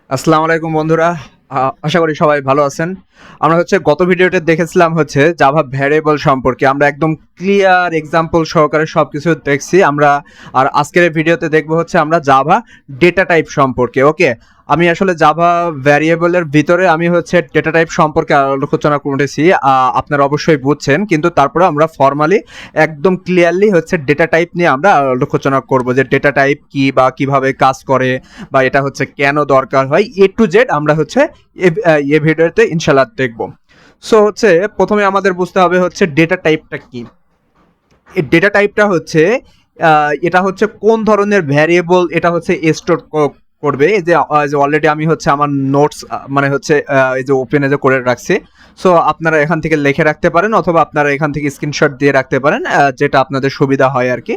আসসালামু আলাইকুম বন্ধুরা। আশা করি সবাই ভালো আছেন। আমরা গত ভিডিওতে দেখেছিলাম জাভা ভ্যারিয়েবল সম্পর্কে। আমরা একদম ক্লিয়ার এক্সাম্পল সহকারে সবকিছু দেখছি আমরা। আর আজকের এই ভিডিওতে দেখব আমরা জাভা ডেটা টাইপ সম্পর্কে। ওকে, আমি আসলে জাভা ভ্যারিয়েবলের ভিতরে আমি ডেটা টাইপ সম্পর্কে আলোচনা করেছি। আপনারা অবশ্যই বুঝছেন, কিন্তু তারপরে আমরা ফর্মালি একদম ক্লিয়ারলি ডেটা টাইপ নিয়ে আমরা আলোচনা করব, যে ডেটা টাইপ কি বা কিভাবে কাজ করে বা এটা কেন দরকার হয়, এ টু জেড আমরা এই ভিডিওতে ইনশাআল্লাহ দেখব। সো প্রথমে আমাদের বুঝতে হবে ডেটা টাইপটা কি। এই ডেটা টাইপটা এটা কোন ধরনের ভ্যারিয়েবল এটা স্টোর করবে। এই যে অলরেডি আমি আমার নোটস মানে এই যে ওপেনে যে করে রাখছি। সো আপনারা এখান থেকে লিখে রাখতে পারেন, অথবা আপনারা এখান থেকে স্ক্রিনশট দিয়ে রাখতে পারেন, যেটা আপনাদের সুবিধা হয় আর কি।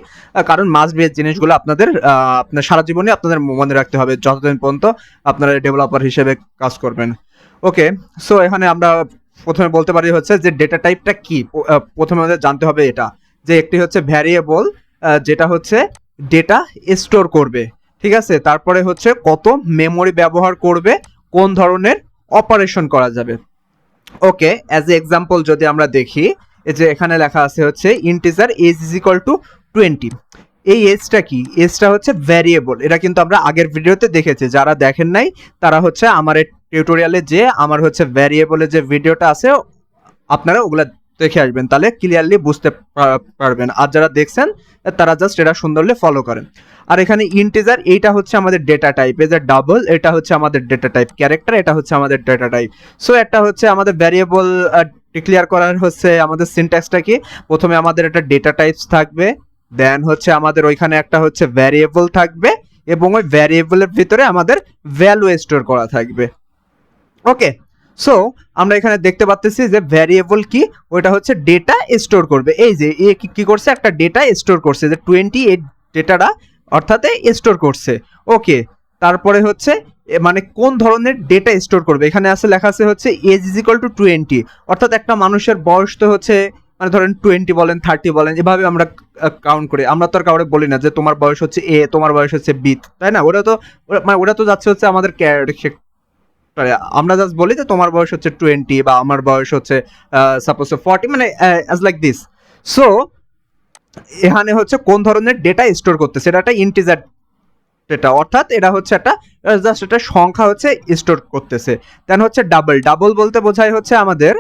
কারণ মাস্ট বি জিনিসগুলো আপনাদের আপনার সারা জীবনে আপনাদের মনে রাখতে হবে যতদিন পর্যন্ত আপনারা ডেভেলপার হিসেবে কাজ করবেন। ওকে, সো এখানে আমরা প্রথমে বলতে পারি যে ডেটা টাইপটা কি। প্রথমে আমাদের জানতে হবে এটা, যে একটি ভ্যারিয়েবল যেটা ডেটা স্টোর করবে, ঠিক আছে। তারপরে কত মেমোরি ব্যবহার করবে, কোন ধরনের অপারেশন করা যাবে। ওকে, অ্যাজ এ এক্সাম্পল যদি আমরা দেখি, এই যে এখানে লেখা আছে integer age is equal to 20। এই এজটা কি? এজটা ভ্যারিয়েবল। এটা কিন্তু আমরা আগের ভিডিওতে দেখেছি, যারা দেখেন নাই তারা আমার এই টিউটোরিয়ালে যে আমার ভ্যারিয়েবলের যে ভিডিওটা আছে আপনারা ওগুলা দেখে আসবেন, তাহলে ক্লিয়ারলি বুঝতে পারবেন। আর যারা দেখছেন তারা জাস্ট এটা সুন্দরলি ফলো করেন। আর এখানে ইন্টিজার এইটা আমাদের ডেটা টাইপ, এই যে ডাবল এটা আমাদের ডেটা টাইপ, ক্যারেক্টার এটা আমাদের ডেটা টাইপ। সো একটা আমাদের ভ্যারিয়েবল ডিক্লেয়ার করার আমাদের সিনট্যাক্সটা কি। প্রথমে আমাদের একটা ডেটা টাইপস থাকবে, দেন আমাদের ওইখানে একটা ভ্যারিয়েবল থাকবে, এবং ওই ভ্যারিয়েবলের ভিতরে আমাদের ভ্যালু স্টোর করা থাকবে। ওকে, সো আমরা এখানে দেখতে পাচ্ছি যে ভ্যারিয়েবল কি, ওইটা ডেটা স্টোর করবে। এই যে এ কি করছে, একটা ডেটা স্টোর করছে, যে 28 ডেটাটা অর্থাৎ স্টোর করছে। ওকে, তারপরে মানে কোন ধরনের ডেটা স্টোর করবে, এখানে লেখা আছে এজ ইজ ইকুয়াল টু 20, অর্থাৎ একটা মানুষের বয়স তো মানে ধরেন 20 বলেন 30 বলেন, এভাবে আমরা কাউন্ট করি। আমরা তো আর কাউকে বলি না যে তোমার বয়স এ, তোমার বয়স বি, তাই না? মানে ওটা তো যাচ্ছে আমাদের আমরা জাস্ট বলি যে তোমার বয়স 20 বা আমার বয়স সাপোজ 40, মানে অ্যাজ লাইক দিস। সো এখানে কোন ধরনের ডেটা স্টোর করতেছে, এটা একটা ইন্টিজার ডেটা, অর্থাৎ এটা একটা জাস্ট একটা সংখ্যা স্টোর করতেছে। দেন ডাবল। ডাবল বলতে বোঝায় আমাদের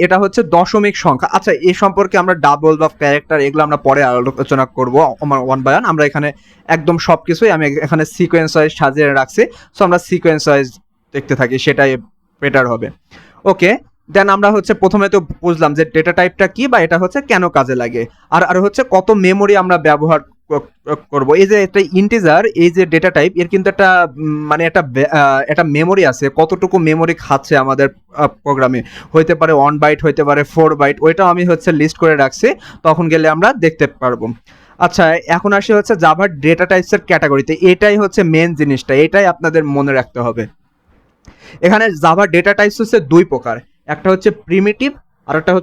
এটা দশমিক সংখ্যা। আচ্ছা, এই সম্পর্কে আমরা ডাবল বা ক্যারেক্টার এগুলো আমরা পরে আলোচনা করবো ওয়ান বাই ওয়ান। আমরা এখানে একদম সবকিছুই আমি এখানে সিকোয়েন্স ওয়াইজ সাজিয়ে রাখছি। সো আমরা সিকোয়েন্স ওয়াইজ দেখতে থাকি, সেটাই বেটার হবে। ওকে, দেন আমরা প্রথমে তো বুঝলাম যে ডেটা টাইপটা কি বা এটা কেন কাজে লাগে, আর আর কত মেমোরি আমরা ব্যবহার করব। এই যে একটা ইন্টিজার, এই যে ডেটা টাইপ, এর কিন্তু একটা মানে একটা মেমোরি আছে। কতটুকু মেমোরি খাচ্ছে আমাদের প্রোগ্রামে, হইতে পারে 1 বাইট, হইতে পারে 4 বাইট, ওইটাও আমি লিস্ট করে রাখছি, তখন গেলে আমরা দেখতে পারবো। আচ্ছা, এখন আসি জাভার ডেটা টাইপসের ক্যাটাগরিতে। এটাই মেন জিনিসটা, এটাই আপনাদের মনে রাখতে হবে। এখানে জাভা ডেটা টাইপস দুই প্রকার, একটা প্রিমিটিভ আর একটা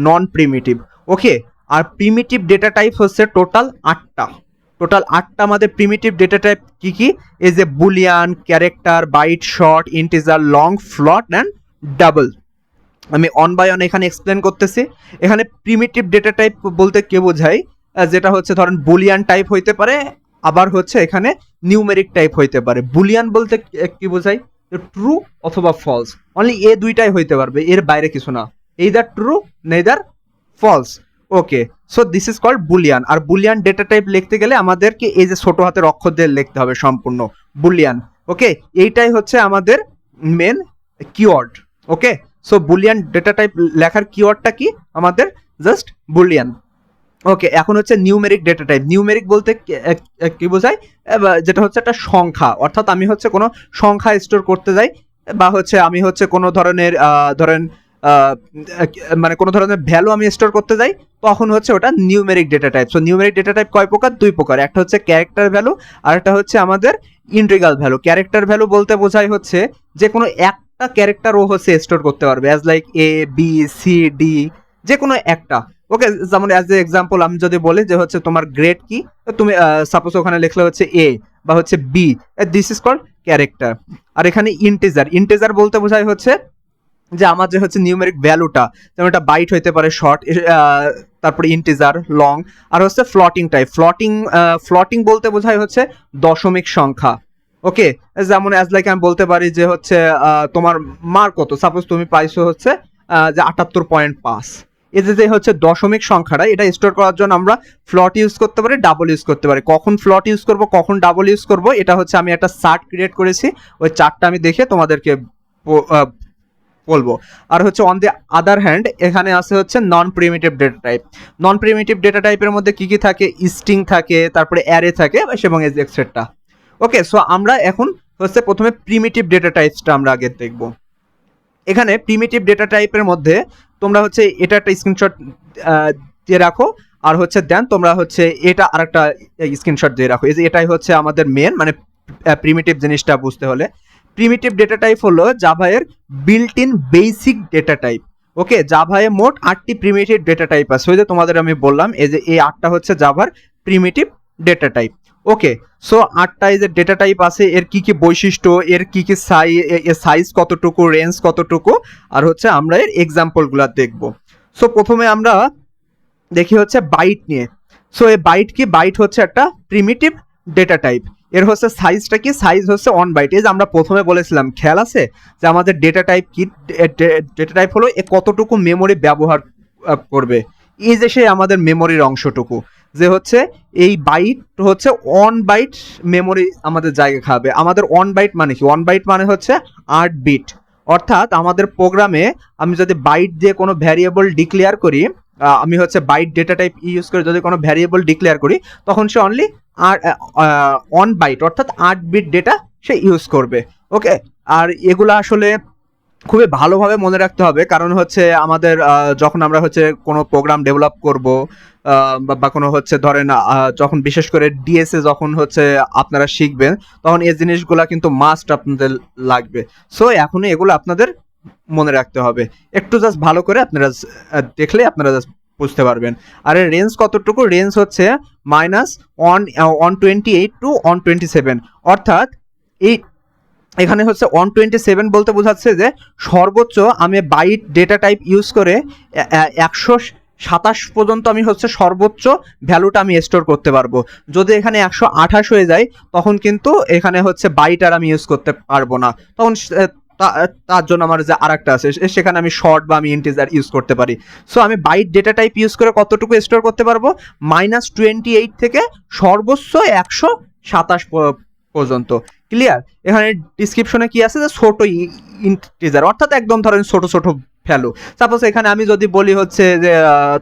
নন প্রিমিটিভ। ওকে, আর প্রিমিটিভ ডেটা টাইপ টোটাল 8টা। টোটাল 8টা আমাদের প্রিমিটিভ ডেটা টাইপ কি কি? এই যে boolean, character, byte, short, integer, long, float and double. আমি অন বাই অন এখানে এক্সপ্লেন করতেছি। এখানে প্রিমিটিভ ডেটা টাইপ বলতে কে বোঝায়, যেটা ধরেন বুলিয়ান টাইপ হইতে পারে, আবার এখানে নিউমেরিক টাইপ হইতে পারে। বুলিয়ান বলতে কি বোঝায়, ট্রু অথবা ফলস, অনলি এ দুইটাই হইতে পারবে, এর বাইরে কিছু না। Either true neither false. Okay, so this is called boolean. আর বুলিয়ান ডেটা টাইপ লিখতে গেলে আমাদেরকে এই যে ছোট হাতের অক্ষর দিয়ে লিখতে হবে সম্পূর্ণ বুলিয়ান। ওকে, এইটাই আমাদের মেন কিওয়ার্ড। ওকে, সো বুলিয়ান ডেটা টাইপ লেখার কিওয়ার্ডটা কি আমাদের? Just Boolean. ওকে, এখন নিউমেরিক ডেটা টাইপ। নিউমেরিক বলতে কি বোঝায়, যেটা একটা সংখ্যা, অর্থাৎ আমি কোনো সংখ্যা স্টোর করতে যাই, বা আমি কোনো ধরনের ধরেন মানে কোনো ধরনের ভ্যালু আমি স্টোর করতে যাই, তখন ওটা numeric data type. So numeric data type কয় প্রকার? দুই প্রকার। একটা ক্যারেক্টার ভ্যালু, আর একটা আমাদের ইন্টিগ্রাল ভ্যালু। ক্যারেক্টার ভ্যালু বলতে বোঝায় যে কোনো একটা ক্যারেক্টার ও স্টোর করতে পারবে, as like A, B, C, D, যে কোনো একটা। ওকে, যেমন অ্যাজ এ এক্সাম্পল আমি যদি বলি যে হচ্ছে তোমার গ্রেড কি, তো তুমি সাপোজ ওখানে লিখলে হচ্ছে এ বা হচ্ছে B, this is called character. আর এখানে ইন্টিজার, ইন্টিজার বলতে বোঝায় হচ্ছে যে আমার যে হচ্ছে নিউমেরিক ভ্যালুটা, যেমন এটা বাইট হইতে পারে, শর্ট, তারপরে ইন্টিজার, লং, আর হচ্ছে ফ্লটিং টাইপ। ফ্লটিং বলতে বোঝায় হচ্ছে দশমিক সংখ্যা। ওকে, যেমন অ্যাজ লাইক আমি বলতে পারি যে হচ্ছে তোমার মার্ক কত, সাপোজ তুমি পাইছো হচ্ছে যে 78.5, এই যে হচ্ছে দশমিক সংখ্যাটা, এটা স্টোর করার জন্য আমরা ফ্লট ইউজ করতে পারি, ডাবল ইউজ করতে পারি। কখন ফ্লট ইউজ করব, কখন ডাবল ইউজ করব, এটা হচ্ছে আমি একটা চার্ট ক্রিয়েট করেছি, ওই চার্টটা আমি দেখে তোমাদেরকে বলবো। আর হচ্ছে অন দি আদার হ্যান্ড এখানে আছে হচ্ছে নন প্রিমিটিভ ডেটা টাইপ। নন প্রিমিটিভ ডেটা টাইপের মধ্যে কি কি থাকে, স্ট্রিং থাকে, তারপরে অ্যারে থাকে এবং এক্সেট্রা। ওকে, সো আমরা এখন হচ্ছে প্রথমে প্রিমিটিভ ডেটা টাইপসটা আমরা আগে দেখব। এখানে প্রিমিটিভ ডেটা টাইপের মধ্যে তোমরা হচ্ছে এটা একটা স্ক্রিনশট দিয়ে রাখো, আর হচ্ছে দেন তোমরা হচ্ছে এটা আরেকটা স্ক্রিনশট দিয়ে রাখো। এই যে এটাই হচ্ছে আমাদের মেন, মানে প্রিমিটিভ জিনিসটা বুঝতে হলে প্রিমিটিভ ডেটা টাইপ হলো জাভায়ের built in basic data type. Okay, জাভায়ে মোট 8টি প্রিমিটিভ ডেটা টাইপ আছে, ওই যে তোমাদের আমি বললাম এই যে এই 8টা হচ্ছে জাভার প্রিমিটিভ ডেটা টাইপ। ওকে, সো 8টা এই যে ডেটা টাইপ আছে, এর কি কি বৈশিষ্ট্য, এর কি কি সাইজ কতটুকু, রেঞ্জ কতটুকু, আর হচ্ছে আমরা এর এক্সাম্পলগুলো দেখব। সো প্রথমে আমরা দেখি হচ্ছে বাইট নিয়ে। সো এই বাইট কি, বাইট হচ্ছে একটা প্রিমিটিভ ডেটা টাইপ। এর হচ্ছে সাইজটা কি, সাইজ হচ্ছে 1 বাইট। এই যে আমরা প্রথমে বলেছিলাম, খেয়াল আছে যে আমাদের ডেটা টাইপ কি, ডেটা টাইপ হলো এ কতটুকু মেমোরি ব্যবহার করবে, এই যে সেই আমাদের মেমোরির অংশটুকু, যে হচ্ছে এই বাইট হচ্ছে 1 বাইট মেমোরি আমাদের জায়গা খাবে। আমাদের 1 বাইট মানে কি, 1 বাইট মানে হচ্ছে 8 বিট। অর্থাৎ আমাদের প্রোগ্রামে আমি যদি বাইট দিয়ে কোনো ভ্যারিয়েবল ডিক্লেয়ার করি, আমি হচ্ছে বাইট ডেটা টাইপ ইউজ করে যদি কোনো ভ্যারিয়েবল ডিক্লেয়ার করি, তখন সে অনলি আর 1 বাইট অর্থাৎ 8 বিট ডেটা সে ইউজ করবে। ওকে, আর এগুলো আসলে খুবই ভালোভাবে মনে রাখতে হবে, কারণ হচ্ছে আমাদের যখন আমরা হচ্ছে কোনো প্রোগ্রাম ডেভেলপ করব, বা কোনো হচ্ছে ধরেন যখন বিশেষ করে ডিএসএ যখন হচ্ছে আপনারা শিখবেন, তখন এই জিনিসগুলো কিন্তু মাস্ট আপনাদের লাগবে। সো এখনই এগুলো আপনাদের মনে রাখতে হবে, একটু জাস্ট ভালো করে আপনারা দেখলে আপনারা জাস্ট বুঝতে পারবেন। আর এর রেঞ্জ কতটুকু, রেঞ্জ হচ্ছে -128 টু 127, অর্থাৎ এই এখানে হচ্ছে 127 বলতে বোঝাচ্ছে যে সর্বোচ্চ আমি বাইট ডেটা টাইপ ইউজ করে 127 পর্যন্ত আমি হচ্ছে সর্বোচ্চ ভ্যালুটা আমি স্টোর করতে পারবো। যদি এখানে 128 হয়ে যায়, তখন কিন্তু এখানে হচ্ছে বাইট আর আমি ইউজ করতে পারবো না, তখন তার জন্য আমার যে আরেকটা আছে সেখানে আমি শর্ট বা আমি ইন্টিজার ইউজ করতে পারি। সো আমি বাইট ডেটা টাইপ ইউজ করে কতটুকু স্টোর করতে পারবো, -28 থেকে সর্বোচ্চ 127 পর্যন্ত। ক্লিয়ার? এখানে ডিসক্রিপশনে কি আছে, যে ছোট ইন্টিজার, অর্থাৎ একদম ধরেন ছোট ছোট ভ্যালু। সাপোজ এখানে আমি যদি বলি হচ্ছে যে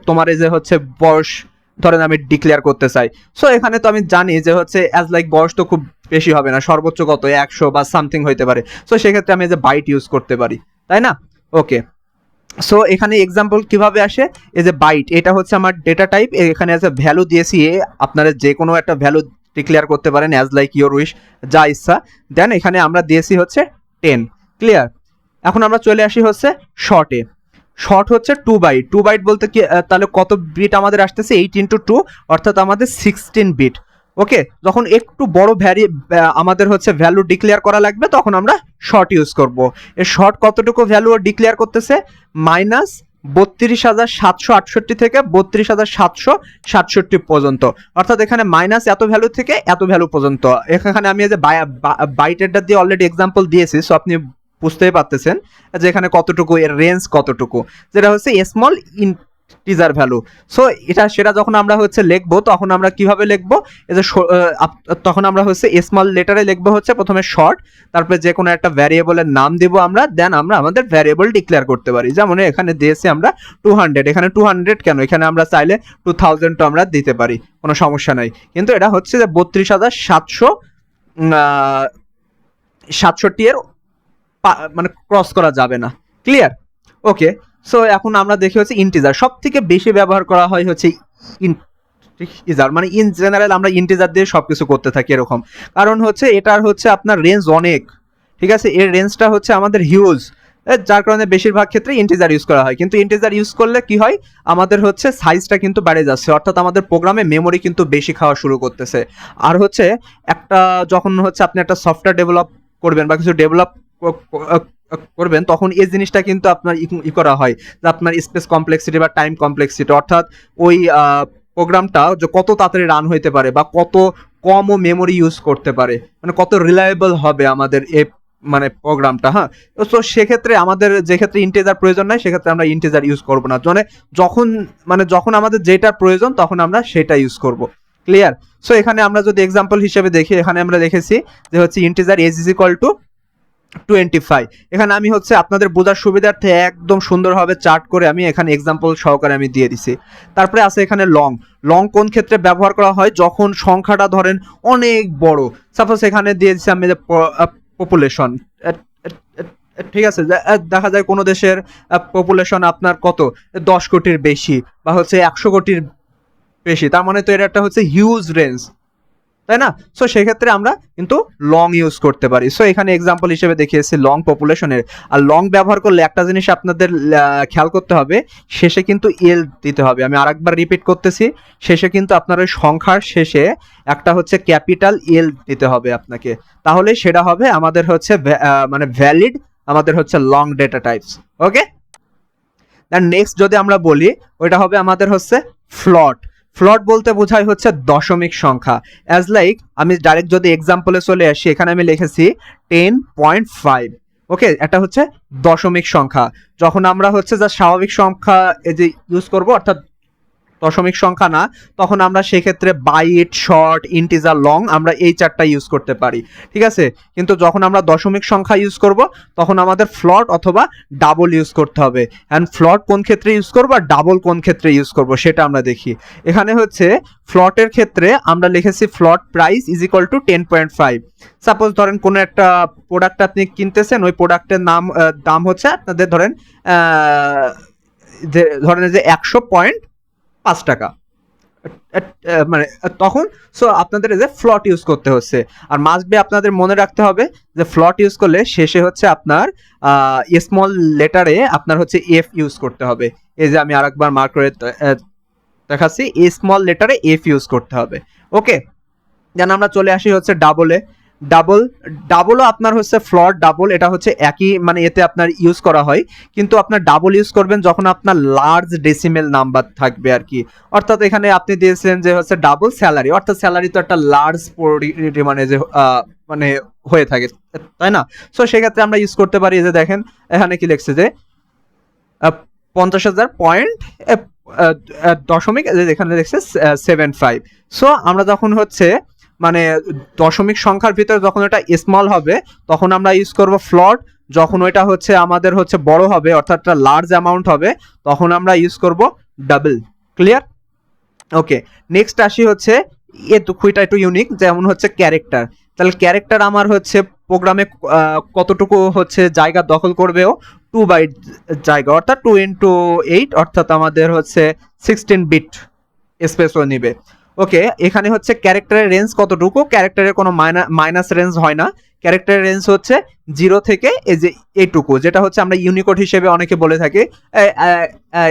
তোমার এই যে হচ্ছে বয়স ধরেন আমি ডিক্লেয়ার করতে চাই, সো এখানে তো আমি জানি যে হচ্ছে অ্যাজ লাইক বয়স তো খুব বেশি হবে না, সর্বোচ্চ কত 100 বা সামথিং হইতে পারে। সো সেক্ষেত্রে আমি যে বাইট ইউজ করতে পারি, তাই না? ওকে, সো এখানে এক্সাম্পল কিভাবে আসে, এই যে বাইট, এটা হচ্ছে আমার ডেটা টাইপ, এখানে আছে ভ্যালু দিয়েছি এ, আপনারা যে কোনো একটা ভ্যালু ডিক্লেয়ার করতে পারেন অ্যাজ লাইক ইউর উইশ, যা ইচ্ছা। দেন এখানে আমরা দিয়েছি হচ্ছে 10। ক্লিয়ার? এখন আমরা চলে আসি হচ্ছে শর্টে। শর্ট হচ্ছে 2 বাইট। 2 বাইট বলতে কি, তাহলে কত বিট আমাদের আসতেছে, 8 × 2, অর্থাৎ আমাদের 16 বিট। ওকে, যখন একটু বড় আমাদের হচ্ছে ভ্যালু ডিক্লেয়ার করা লাগবে, তখন আমরা শর্ট ইউজ করব। এর শর্ট কতটুকু ভ্যালু ডিক্লেয়ার করতেছে, -32,768 থেকে 32,767 পর্যন্ত, অর্থাৎ এখানে মাইনাস এত ভ্যালু থেকে এত ভ্যালু পর্যন্ত। এখানে আমি যে বাইটেরটা দিয়ে অলরেডি এক্সাম্পল দিয়েছি, সো আপনি বুঝতেই পারতেছেন যে এখানে কতটুকু, এর রেঞ্জ কতটুকু, যেটা হচ্ছে স্মল ইন্টিজার ভ্যালু। সো সেটা যখন আমরা হচ্ছে লিখবো, তখন আমরা কিভাবে লিখবো, এই যে তখন আমরা হচ্ছে স্মল লেটারে লিখবো হচ্ছে প্রথমে শর্ট, তারপরে যে কোনো একটা ভ্যারিয়েবলের নাম দিব আমরা, দেন আমরা আমাদের ভ্যারিয়েবল ডিক্লেয়ার করতে পারি। যেমন এখানে দিয়েছি আমরা 200, এখানে 200 কেন, এখানে আমরা চাইলে 2000 আমরা দিতে পারি, কোনো সমস্যা নাই। কিন্তু এটা হচ্ছে যে 32,767 এর মানে ক্রস করা যাবে না। ক্লিয়ার? ওকে, সো এখন আমরা দেখি হচ্ছে ইন্টিজার সব থেকে বেশি ব্যবহার করা হয় হচ্ছে ইন্টিজার, মানে ইন জেনারেল আমরা ইন্টিজার দিয়ে সবকিছু করতে থাকি এরকম, কারণ হচ্ছে এটার হচ্ছে আপনার রেঞ্জ অনেক, ঠিক আছে, এর রেঞ্জটা হচ্ছে আমাদের হিউজ। যার কারণে বেশিরভাগ ক্ষেত্রে ইন্টিজার ইউজ করা হয়। কিন্তু ইন্টিজার ইউজ করলে কি হয়, আমাদের হচ্ছে সাইজটা কিন্তু বেড়ে যাচ্ছে, অর্থাৎ আমাদের প্রোগ্রামে মেমোরি কিন্তু বেশি খাওয়া শুরু করতেছে। আর হচ্ছে একটা যখন হচ্ছে আপনি একটা সফটওয়্যার ডেভেলপ করবেন বা কিছু ডেভেলপ করবেন, তখন এই জিনিসটা কিন্তু আপনার করা হয় যে আপনার স্পেস কমপ্লেক্সিটি বা টাইম কমপ্লেক্সিটি, অর্থাৎ ওই প্রোগ্রামটা যে কত তাড়াতাড়ি রান হইতে পারে বা কত কম ও মেমোরি ইউজ করতে পারে, মানে কত রিলায়েবল হবে আমাদের এই মানে প্রোগ্রামটা। হ্যাঁ, তো সেক্ষেত্রে আমাদের যে ক্ষেত্রে ইন্টিজার প্রয়োজন নাই সেক্ষেত্রে আমরা ইন্টিজার ইউজ করব না, যখন আমাদের যেটার প্রয়োজন তখন আমরা সেটা ইউজ করব। ক্লিয়ার? সো এখানে আমরা যদি এক্সাম্পল হিসেবে দেখি, এখানে আমরা দেখেছি যে হচ্ছে integer age is equal to 25। এখানে আমি হচ্ছে আপনাদের বোঝার সুবিধার্থে একদম সুন্দরভাবে চার্ট করে আমি এখানে এক্সাম্পল সহকারে আমি দিয়ে দিছি। তারপরে আছে এখানে লং। লং কোন ক্ষেত্রে ব্যবহার করা হয়, যখন সংখ্যাটা ধরেন অনেক বড়। সাপোজ এখানে দিয়ে দিচ্ছি আমি যে পপুলেশন, ঠিক আছে, দেখা যায় কোনো দেশের পপুলেশন আপনার কত 10 কোটির বেশি বা হচ্ছে 100 কোটির বেশি, তার মানে তো এটা একটা হচ্ছে হিউজ রেঞ্জ, তাই না? সো সেক্ষেত্রে আমরা কিন্তু লং ইউজ করতে পারি। সো এখানে এক্সাম্পল হিসেবে দেখিয়েছি লং পপুলেশনের। আর লং ব্যবহার করলে একটা জিনিস আপনাদের খেয়াল করতে হবে, শেষে কিন্তু এল দিতে হবে। আমি আরেকবার রিপিট করতেছি, শেষে কিন্তু আপনার ওই সংখ্যার শেষে একটা হচ্ছে ক্যাপিটাল এল দিতে হবে আপনাকে, তাহলে সেটা হবে আমাদের হচ্ছে মানে ভ্যালিড আমাদের হচ্ছে লং ডেটা টাইপস। ওকে, দেন নেক্সট যদি আমরা বলি, ওইটা হবে আমাদের হচ্ছে ফ্লট। ফ্লট বলতে বোঝায় হচ্ছে দশমিক সংখ্যা। অ্যাজ লাইক আমি ডাইরেক্ট যদি এক্সাম্পলে চলে আসি, এখানে আমি লিখেছি 10.5। ওকে, এটা হচ্ছে দশমিক সংখ্যা। যখন আমরা হচ্ছে যা স্বাভাবিক সংখ্যা এই যে ইউজ করব, অর্থাৎ দশমিক সংখ্যা না, তখন আমরা সেক্ষেত্রে বাইট, শর্ট, ইন্টিজার, লং আমরা এই চারটা ইউজ করতে পারি, ঠিক আছে। কিন্তু যখন আমরা দশমিক সংখ্যা ইউজ করব তখন আমাদের ফ্লট অথবা ডাবল ইউজ করতে হবে। অ্যান্ড ফ্লট কোন ক্ষেত্রে ইউজ করব আর ডাবল কোন ক্ষেত্রে ইউজ করব সেটা আমরা দেখি। এখানে হচ্ছে ফ্লটের ক্ষেত্রে আমরা লিখেছি ফ্লট price is equal two 10.5। Suppose ধরেন কোনো একটা প্রোডাক্ট আপনি কিনতেছেন, ওই প্রোডাক্টের দাম হচ্ছে আপনাদের ধরেন যে 100.5 টাকা, মানে তখন সো আপনাদের এই যে ফ্লট ইউজ করতে হচ্ছে। আর মাস্ট বি আপনাদের মনে রাখতে হবে যে ফ্লট ইউজ করলে শেষে হচ্ছে আপনার স্মল লেটারে আপনার হচ্ছে এফ ইউজ করতে হবে। এই যে আমি আরেকবার মার্ক করে দেখাচ্ছি, স্মল লেটারে এফ ইউজ করতে হবে। ওকে, যেন আমরা চলে আসি হচ্ছে ডাবলে। ডাবলও আপনার হচ্ছে ফ্লট ডাবল, এটা হচ্ছে একই, মানে এতে আপনার ইউজ করা হয়, কিন্তু আপনার ডাবল ইউজ করবেন যখন আপনার লার্জ ডেসিমেল নাম্বার থাকবে আর কি। অর্থাৎ এখানে আপনি দিয়েছেন যে হচ্ছে ডাবল স্যালারি, অর্থাৎ স্যালারি তো একটা লার্জ মানে যে মানে হয়ে থাকে, তাই না? সো সেক্ষেত্রে আমরা ইউজ করতে পারি, যে দেখেন এখানে কি লিখছে যে 50,000 পয়েন্ট দশমিক, এখানে দেখছে 75। সো আমরা যখন হচ্ছে মানে দশমিক সংখ্যার ভিতরে যখন এটা স্মল হবে তখন আমরা ইউজ করব ফ্লট, যখন ওইটা হচ্ছে আমাদের হচ্ছে বড় হবে অর্থাৎ একটা লার্জ অ্যামাউন্ট হবে তখন আমরা ইউজ করব ডাবল। ক্লিয়ার? ওকে, নেক্সট আসি হচ্ছে খুবটা একটু ইউনিক, যেমন হচ্ছে ক্যারেক্টার। তাহলে ক্যারেক্টার আমার হচ্ছে প্রোগ্রামে কতটুকু হচ্ছে জায়গা দখল করবেও 2 বাইট জায়গা, অর্থাৎ 2x8, অর্থাৎ আমাদের হচ্ছে 16 বিট স্পেসও নিবে। ওকে, এখানে হচ্ছে ক্যারেক্টারের রেঞ্জ কতটুকু, ক্যারেক্টারের কোনো মাইনাস রেঞ্জ হয় না, ক্যারেক্টারের রেঞ্জ হচ্ছে 0 থেকে এই যে এইটুকু, যেটা হচ্ছে আমরা ইউনিকোড হিসেবে অনেকে বলে থাকি,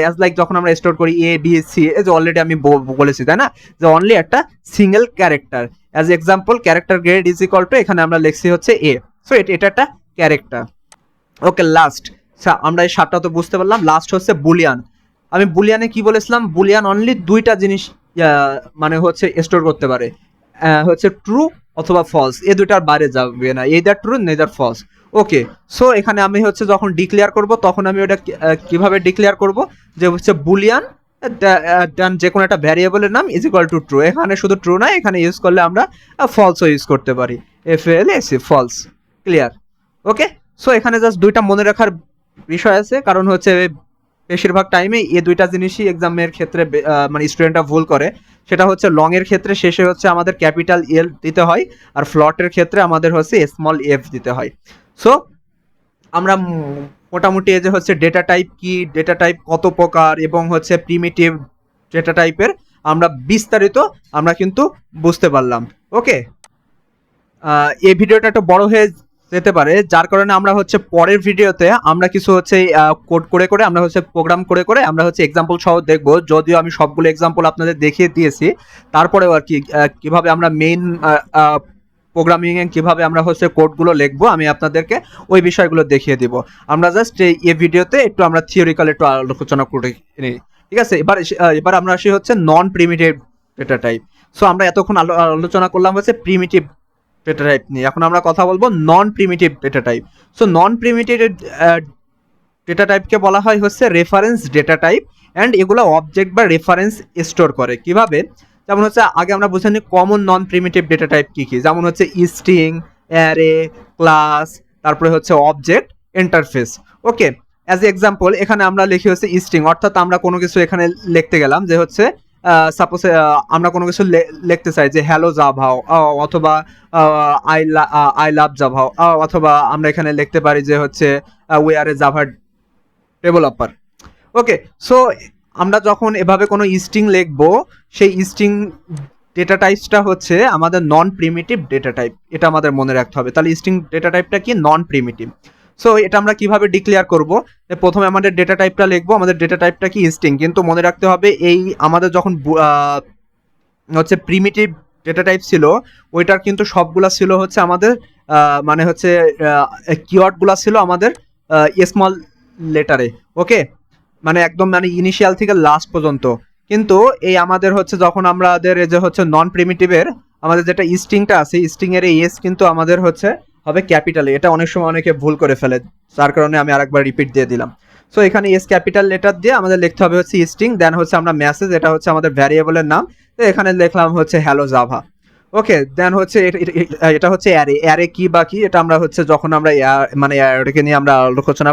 অ্যাজ লাইক যখন আমরা স্টোর করি এ বি সি, এই যে অলরেডি আমি বলেছি তাই না, যে অনলি একটা single character. As example character grade is equal two, এখানে আমরা লিখছি হচ্ছে এ। সো এটা একটা ক্যারেক্টার। ওকে, লাস্ট, আমরা এই 7টা তো বুঝতে পারলাম। লাস্ট হচ্ছে বুলিয়ান। আমি বুলিয়ানে কি বলেছিলাম, বুলিয়ান অনলি 2টা জিনিস মানে হচ্ছে স্টোর করতে পারে, হচ্ছে ট্রু অথবা ফলস, এই দুইটার বাইরে যাবে না, either true neither false. Okay, so এখানে আমি হচ্ছে যখন ডিক্লেয়ার করব তখন আমি ওটা কিভাবে ডিক্লেয়ার করব, যে হচ্ছে বুলিয়ান দেন যে কোনো একটা ভ্যারিয়েবলের নাম ইজ ইকুয়াল টু ট্রু। এখানে শুধু ট্রু না, এখানে ইউজ করলে আমরা ফলসও ইউজ করতে পারি, FLS ফলস। ক্লিয়ার? ওকে, সো এখানে জাস্ট 2টা মনে রাখার বিষয় আছে, কারণ হচ্ছে বেশিরভাগ টাইমে এই 2টা জিনিসই এক্সামের ক্ষেত্রে মানে স্টুডেন্টরা ভুল করে। সেটা হচ্ছে লং এর ক্ষেত্রে শেষে হচ্ছে আমাদের ক্যাপিটাল এল দিতে হয়, আর ফ্লটের ক্ষেত্রে আমাদের হচ্ছে স্মল এফ দিতে হয়। সো আমরা মোটামুটি এই যে হচ্ছে ডেটা টাইপ কি, ডেটা টাইপ কত প্রকার এবং হচ্ছে প্রিমিটিভ ডেটা টাইপের আমরা বিস্তারিত আমরা কিন্তু বুঝতে পারলাম। ওকে, এই ভিডিওটা একটু বড় হয়ে যেতে পারে, যার কারণে আমরা হচ্ছে পরের ভিডিওতে আমরা কিছু হচ্ছে কোড করে করে আমরা হচ্ছে প্রোগ্রাম করে করে আমরা হচ্ছে এক্সাম্পল সহ দেখব। যদিও আমি সবগুলো এক্সাম্পল আপনাদের দেখিয়ে দিয়েছি, তারপরেও আর কি কিভাবে আমরা মেইন প্রোগ্রামিং এ কিভাবে আমরা হচ্ছে কোডগুলো লিখবো আমি আপনাদেরকে ওই বিষয়গুলো দেখিয়ে দিব। আমরা জাস্ট এই ভিডিওতে একটু আমরা থিওরিক্যাল একটু আলোচনা করে নিই, ঠিক আছে। এবার আমরা আসি হচ্ছে নন প্রিমিটিভ ডেটা টাইপ। সো আমরা এতক্ষণ আলোচনা করলাম হচ্ছে প্রিমিটিভ ডেটা টাইপ নিয়ে, এখন আমরা কথা বলবো non primitive data type. So non primitive data টাইপকে বলা হয় হচ্ছে রেফারেন্স ডেটা টাইপ, অ্যান্ড এগুলো অবজেক্ট বা রেফারেন্স স্টোর করে কিভাবে। যেমন হচ্ছে আগে আমরা বুঝে নিই common non primitive data type কী কী, যেমন হচ্ছে স্ট্রিং, অ্যারে, ক্লাস, তারপরে হচ্ছে object, interface. Okay, as a example এখানে আমরা লিখি হচ্ছে স্ট্রিং, অর্থাৎ আমরা কোনো কিছু এখানে লিখতে গেলাম যে হচ্ছে সাপোজ আমরা কোনো কিছু লিখতে চাই যে হ্যালো জাভা, অথবা আই লাভ জাভা, অথবা আমরা এখানে লিখতে পারি যে হচ্ছে we are A Java developer. Okay, so আমরা যখন এভাবে কোনো স্ট্রিং লিখবো, সেই স্ট্রিং ডেটা টাইপসটা হচ্ছে আমাদের নন প্রিমিটিভ ডেটা টাইপ, এটা আমাদের মনে রাখতে হবে। তাহলে স্ট্রিং ডেটা টাইপটা কি, নন প্রিমিটিভ। সো এটা আমরা কিভাবে ডিক্লেয়ার করব, প্রথমে আমাদের ডেটা টাইপটা লিখবো, আমাদের ডেটা টাইপটা কি স্ট্রিং, কিন্তু মনে রাখতে হবে এই আমাদের যখন হচ্ছে প্রিমিটিভ ডেটা টাইপ ছিল, ওইটার কিন্তু সবগুলা ছিল হচ্ছে আমাদের মানে হচ্ছে কিওয়ার্ডগুলা ছিল আমাদের স্মল লেটারে। ওকে, মানে একদম মানে ইনিশিয়াল থেকে লাস্ট পর্যন্ত। কিন্তু এই আমাদের হচ্ছে যখন আমাদের যে হচ্ছে নন প্রিমিটিভের আমাদের যেটা স্ট্রিংটা আছে, স্ট্রিং এর এস কিন্তু আমাদের হচ্ছে হবে ক্যাপিটালে। এটা অনেক সময় অনেকে ভুল করে ফেলে, যার কারণে আমি আরেকবার রিপিট দিয়ে দিলাম। সো এখানে এস ক্যাপিটাল লেটার দিয়ে আমাদের লিখতে হবে হচ্ছে স্ট্রিং, দেন হচ্ছে আমরা মেসেজ, এটা হচ্ছে আমাদের ভ্যারিয়েবলের নাম, তো এখানে লিখলাম হচ্ছে হ্যালো জাভা। ওকে, দেন হচ্ছে এটা হচ্ছে অ্যারে। অ্যারে কি বা কি এটা আমরা হচ্ছে যখন আমরা মানে অ্যারেকে নিয়ে আমরা আলোচনা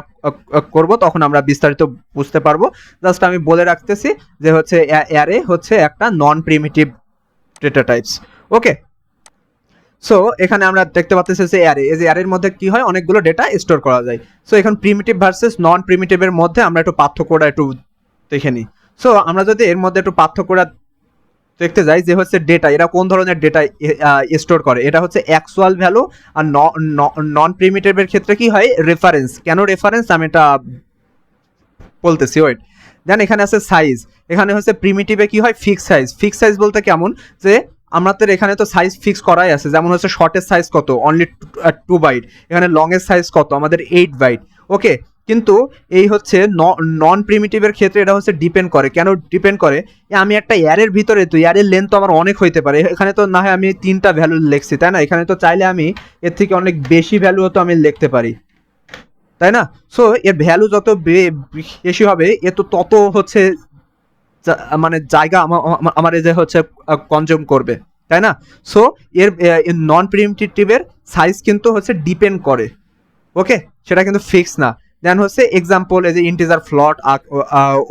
করব তখন আমরা বিস্তারিত বুঝতে পারবো। জাস্ট আমি বলে রাখতেছি যে হচ্ছে অ্যারে হচ্ছে একটা নন প্রিমিটিভ ডেটা টাইপস। ওকে, সো এখানে আমরা দেখতে পাচ্ছি যে অ্যারে, এই যে অ্যারের মধ্যে কি হয়, অনেকগুলো ডেটা স্টোর করা যায়। সো এখন প্রিমিটিভ ভার্সেস নন প্রিমিটিভের মধ্যে আমরা একটু পার্থক্যটা একটু দেখে নিই। সো আমরা যদি এর মধ্যে একটু পার্থক্যটা দেখতে যাই যে হচ্ছে ডেটা, এরা কোন ধরনের ডেটা স্টোর করে, এটা হচ্ছে অ্যাকচুয়াল ভ্যালু। আর নন প্রিমিটিভের ক্ষেত্রে কি হয়, রেফারেন্স। কেন রেফারেন্স আমি এটা বলতেছি, ওয়েট। দেন এখানে আছে সাইজ, এখানে হচ্ছে প্রিমিটিভে কি হয়, ফিক্স সাইজ। ফিক্স সাইজ বলতে কেমন, যে আমাদের এখানে তো সাইজ ফিক্স করাই আছে, যেমন হচ্ছে শর্টের সাইজ কত, অনলি 2 বাইট, এখানে লং এর সাইজ কত, আমাদের 8 বাইট। ওকে, কিন্তু এই হচ্ছে নন প্রিমিটিভের ক্ষেত্রে এটা হচ্ছে ডিপেন্ড করে। কেন ডিপেন্ড করে, আমি একটা অ্যারের ভিতরে, তো অ্যারের লেন্থ তো আমার অনেক হইতে পারে, এখানে তো না হয় আমি 3টা ভ্যালু লিখছি, তাই না, এখানে তো চাইলে আমি এর থেকে অনেক বেশি ভ্যালুও তো আমি লিখতে পারি, তাই না। সো এর ভ্যালু যত বেশি হবে এ তো তত হচ্ছে মানে জায়গা আমার এই যে হচ্ছে কনজিউম করবে, তাই না। সো এর নন প্রিমিটিভের সাইজ কিন্তু হচ্ছে ডিপেন্ড করে। ওকে, সেটা কিন্তু ফিক্স না। দেন হচ্ছে এক্সাম্পল এই যে ইন্টিজার, ফ্লোট।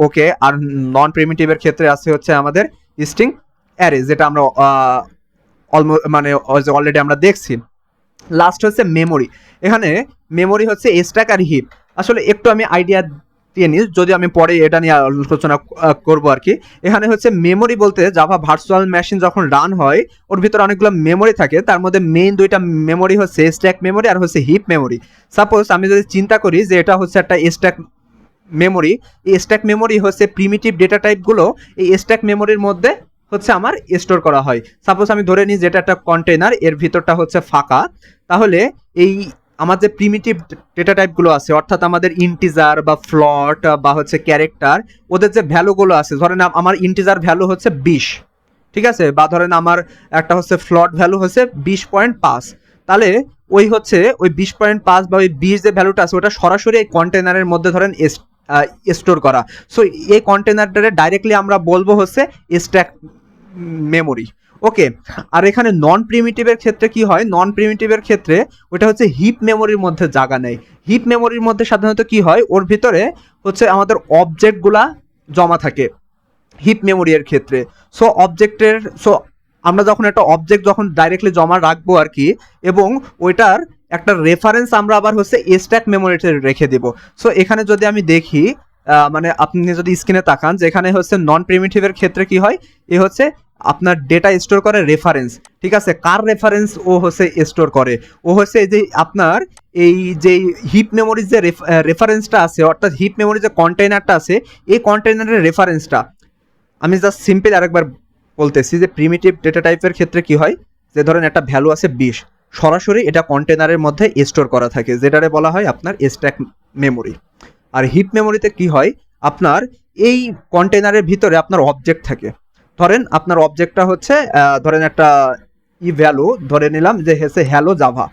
ওকে, আর নন প্রিমিটিভের ক্ষেত্রে আছে হচ্ছে আমাদের স্ট্রিং, অ্যারে, যেটা আমরা অলমোস্ট মানে অলরেডি আমরা দেখছি। লাস্ট হচ্ছে মেমোরি। এখানে মেমোরি হচ্ছে স্ট্যাক আর হিপ। আসলে একটু আমি আইডিয়া দিয়ে নিই, যদি আমি পরে এটা নিয়ে আলোচনা করবো আর কি। এখানে হচ্ছে মেমোরি বলতে জাভা ভার্চুয়াল মেশিন যখন রান হয় ওর ভিতরে অনেকগুলো মেমোরি থাকে, তার মধ্যে মেইন দুইটা মেমোরি হচ্ছে স্ট্যাক মেমোরি আর হচ্ছে হিপ মেমোরি। সাপোজ আমি যদি চিন্তা করি যে এটা হচ্ছে একটা স্ট্যাক মেমোরি, এই স্ট্যাক মেমোরি হচ্ছে প্রিমিটিভ ডেটা টাইপগুলো এই স্ট্যাক মেমোরির মধ্যে হচ্ছে আমার স্টোর করা হয়। সাপোজ আমি ধরে নিই যেটা একটা কন্টেনার, এর ভিতরটা হচ্ছে ফাঁকা, তাহলে এই আমার যে প্রিমিটিভ ডেটা টাইপগুলো আছে, অর্থাৎ আমাদের ইন্টিজার বা ফ্লট বা হচ্ছে ক্যারেক্টার, ওদের যে ভ্যালুগুলো আছে, ধরেন আমার ইন্টিজার ভ্যালু হচ্ছে 20, ঠিক আছে, বা ধরেন আমার একটা হচ্ছে ফ্লট ভ্যালু হচ্ছে 20.5, তাহলে ওই হচ্ছে ওই 20.5 বা ওই 20 যে ভ্যালুটা আছে ওটা সরাসরি এই কন্টেনারের মধ্যে ধরেন স্টোর করা। সো এই কন্টেনারটারে ডাইরেক্টলি আমরা বলবো হচ্ছে স্ট্যাক মেমোরি। ওকে, আর এখানে নন প্রিমিটিভের ক্ষেত্রে কি হয়, নন প্রিমিটিভের ক্ষেত্রে ওটা হচ্ছে হিপ মেমোরির মধ্যে জায়গা নেয়। হিপ মেমোরির মধ্যে সাধারণত কি হয়, ওর ভিতরে হচ্ছে আমাদের অবজেক্টগুলা জমা থাকে হিপ মেমোরি এর ক্ষেত্রে। সো অবজেক্টের, সো আমরা যখন একটা অবজেক্ট যখন ডাইরেক্টলি জমা রাখবো আর কি, এবং ওইটার একটা রেফারেন্স আমরা আবার হচ্ছে স্ট্যাক মেমোরিতে রেখে দেব। সো এখানে যদি আমি দেখি, মানে আপনি যদি স্ক্রিনে তাকান যে এখানে হচ্ছে নন প্রিমিটিভের ক্ষেত্রে কি হয়, এ হচ্ছে আপনার ডেটা স্টোর করে রেফারেন্স, ঠিক আছে? কার রেফারেন্স ও হচ্ছে স্টোর করে? ও হচ্ছে এই যে আপনার এই যে হিপ মেমোরির যে রেফারেন্সটা আছে, অর্থাৎ হিপ মেমোরির যে কন্টেইনারটা আছে, এই কন্টেইনারের রেফারেন্সটা আমি জাস্ট সিম্পল আরেকবার বলতেছি যে প্রিমিটিভ ডেটা টাইপের ক্ষেত্রে কি হয়, যে ধরেন একটা ভ্যালু আছে 20, সরাসরি এটা কন্টেনারের মধ্যে স্টোর করা থাকে, যেটারে বলা হয় আপনার স্ট্যাক মেমোরি। আর হিপ মেমোরিতে কি হয়, আপনার এই কন্টেনারের ভিতরে আপনার অবজেক্ট থাকে। ধরেন আপনার অবজেক্টটা হচ্ছে ধরেন একটা ভ্যালু ধরে নিলাম যে হচ্ছে হ্যালো জাভা।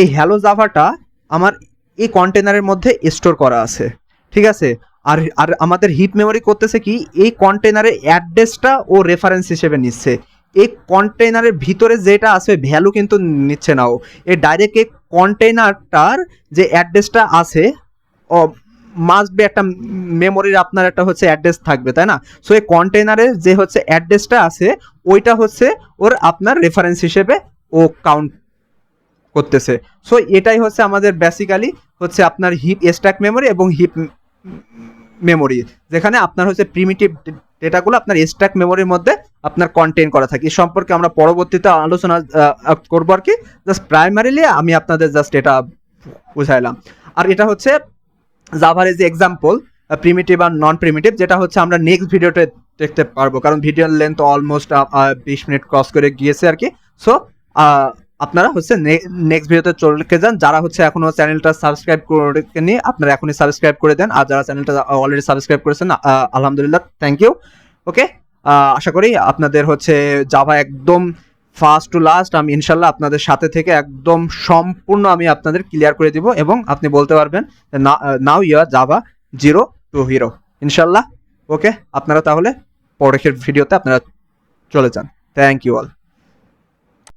এই হ্যালো জাভাটা আমার এই কন্টেনারের মধ্যে স্টোর করা আছে, ঠিক আছে? আর আর আমাদের হিপ মেমোরি করতেছে কি, এই কন্টেনারের অ্যাড্রেসটা ও রেফারেন্স হিসেবে নিচ্ছে। এই কন্টেনারের ভিতরে যেটা আছে ভ্যালু কিন্তু নিচ্ছে না ও, এই ডাইরেক্ট এই কন্টেনারটার যে অ্যাড্রেসটা আছে, ও মাস্ট বি একটা মেমোরির আপনার একটা হচ্ছে অ্যাড্রেস থাকবে, তাই না? সো এই কন্টেনারের যে হচ্ছে অ্যাড্রেসটা আছে, ওইটা হচ্ছে ওর আপনার রেফারেন্স হিসেবে ও কাউন্ট করতেছে। সো এটাই হচ্ছে আমাদের বেসিক্যালি হচ্ছে আপনার হিপ স্ট্যাক মেমোরি এবং হিপ মেমোরি, যেখানে আপনার হচ্ছে প্রিমিটিভ ডেটাগুলো আপনার স্ট্যাক মেমোরির মধ্যে আপনার কন্টেইন করা থাকে। এই সম্পর্কে আমরা পরবর্তীতে আলোচনা করবো আর কি। জাস্ট প্রাইমারিলি আমি আপনাদের জাস্ট এটা বুঝাইলাম। আর এটা হচ্ছে জাভার যে এক্সাম্পল প্রিমিটিভ আর নন প্রিমিটিভ, যেটা হচ্ছে আমরা নেক্সট ভিডিওতে দেখতে পারবো, কারণ ভিডিওর লেন্থ অলমোস্ট 20 মিনিট ক্রস করে গিয়েছে আর কি। সো আপনারা হচ্ছে নেক্সট ভিডিওতে চলে যান। যারা হচ্ছে এখনো চ্যানেলটা সাবস্ক্রাইব করেনি, আপনারা এখনই সাবস্ক্রাইব করে দেন। আর যারা চ্যানেলটা অলরেডি সাবস্ক্রাইব করেছেন, আলহামদুলিল্লাহ, থ্যাংক ইউ। ওকে, আশা করি আপনাদের হচ্ছে জাভা একদম ফার্স্ট টু লাস্ট আমি ইনশাল্লাহ আপনাদের সাথে থেকে একদম সম্পূর্ণ আমি আপনাদের ক্লিয়ার করে দিব, এবং আপনি বলতে পারবেন now you are Java 0 to hero ইনশাল্লাহ। ওকে, আপনারা তাহলে পরের ভিডিওতে আপনারা চলে যান। Thank you all.